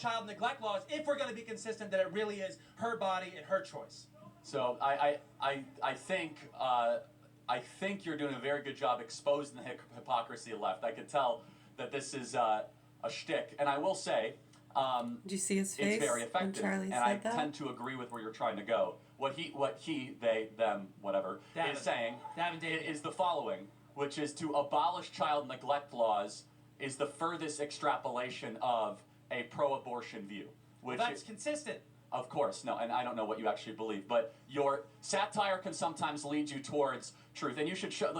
child neglect laws if we're going to be consistent that it really is her body and her choice. So I think you're doing a very good job exposing the hypocrisy of left. I could tell that this is a shtick, and I will say, did you see his face it's very effective, when Charlie and said I that? tend to agree with where you're trying to go. What he, they, them, whatever, is saying is the following, which is to abolish child neglect laws is the furthest extrapolation of a pro-abortion view. Which that's consistent. Of course, no, and I don't know what you actually believe, but your satire can sometimes lead you towards truth, and you should show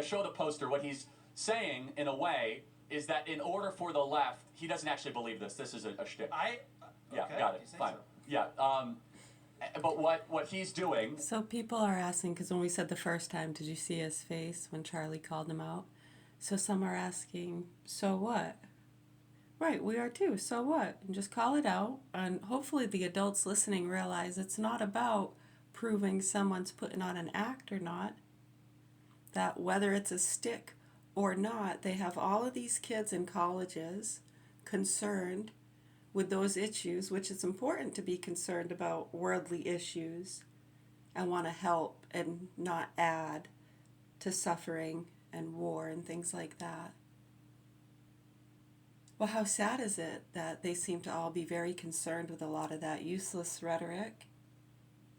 show the poster. What he's saying in a way is that in order for the left, he doesn't actually believe this. This is a shtick. Yeah, got it. Fine. So. Yeah. But what he's doing. So people are asking, because when we said the first time, did you see his face when Charlie called him out? So some are asking, so what? Right, we are too. So what? And just call it out. And hopefully the adults listening realize it's not about proving someone's putting on an act or not. That whether it's a stick or not, they have all of these kids in colleges concerned with those issues, which is important to be concerned about worldly issues and want to help and not add to suffering and war and things like that. Well, how sad is it that they seem to all be very concerned with a lot of that useless rhetoric,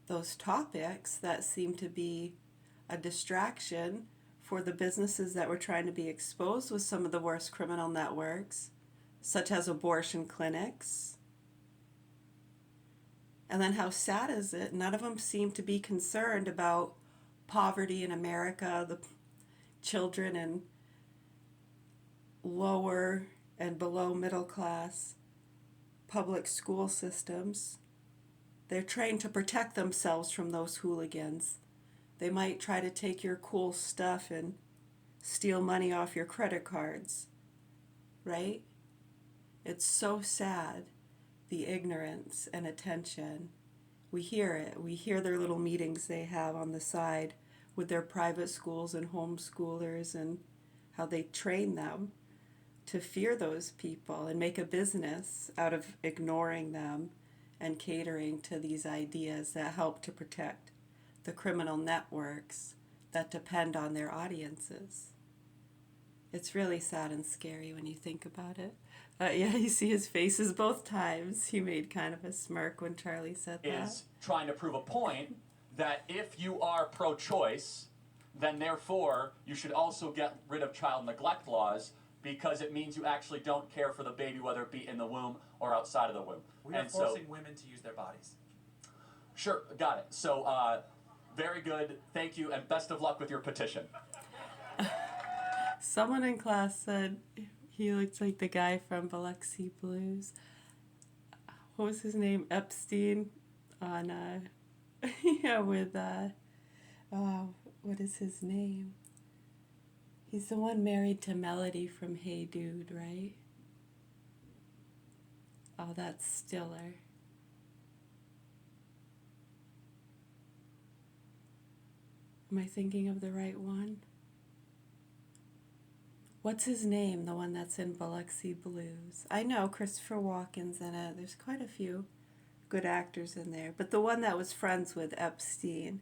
those topics that seem to be a distraction for the businesses that were trying to be exposed with some of the worst criminal networks, such as abortion clinics. And then how sad is it? None of them seem to be concerned about poverty in America, the children in lower and below middle class public school systems. They're trained to protect themselves from those hooligans. They might try to take your cool stuff and steal money off your credit cards, right? It's so sad, the ignorance and attention. We hear it. We hear their little meetings they have on the side with their private schools and homeschoolers and how they train them to fear those people and make a business out of ignoring them and catering to these ideas that help to protect the criminal networks that depend on their audiences. It's really sad and scary when you think about it. Yeah, you see his faces both times. He made kind of a smirk when Charlie said that. Is trying to prove a point that if you are pro-choice, then therefore you should also get rid of child neglect laws, because it means you actually don't care for the baby, whether it be in the womb or outside of the womb. We are forcing women to use their bodies. Sure, got it. So, very good. Thank you, and best of luck with your petition. Someone in class said he looks like the guy from Biloxi Blues. What was his name? Epstein on, with, what is his name? He's the one married to Melody from Hey Dude, right? Oh, that's Stiller. Am I thinking of the right one? What's his name, the one that's in Biloxi Blues? I know Christopher Walken's in it. There's quite a few good actors in there. But the one that was friends with Epstein,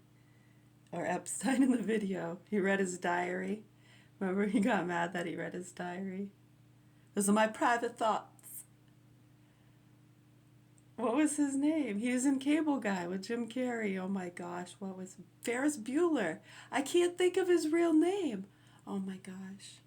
or Epstein in the video, he read his diary. Remember, he got mad that he read his diary. Those are my private thoughts. What was his name? He was in Cable Guy with Jim Carrey. Oh my gosh, what was Ferris Bueller? I can't think of his real name. Oh my gosh.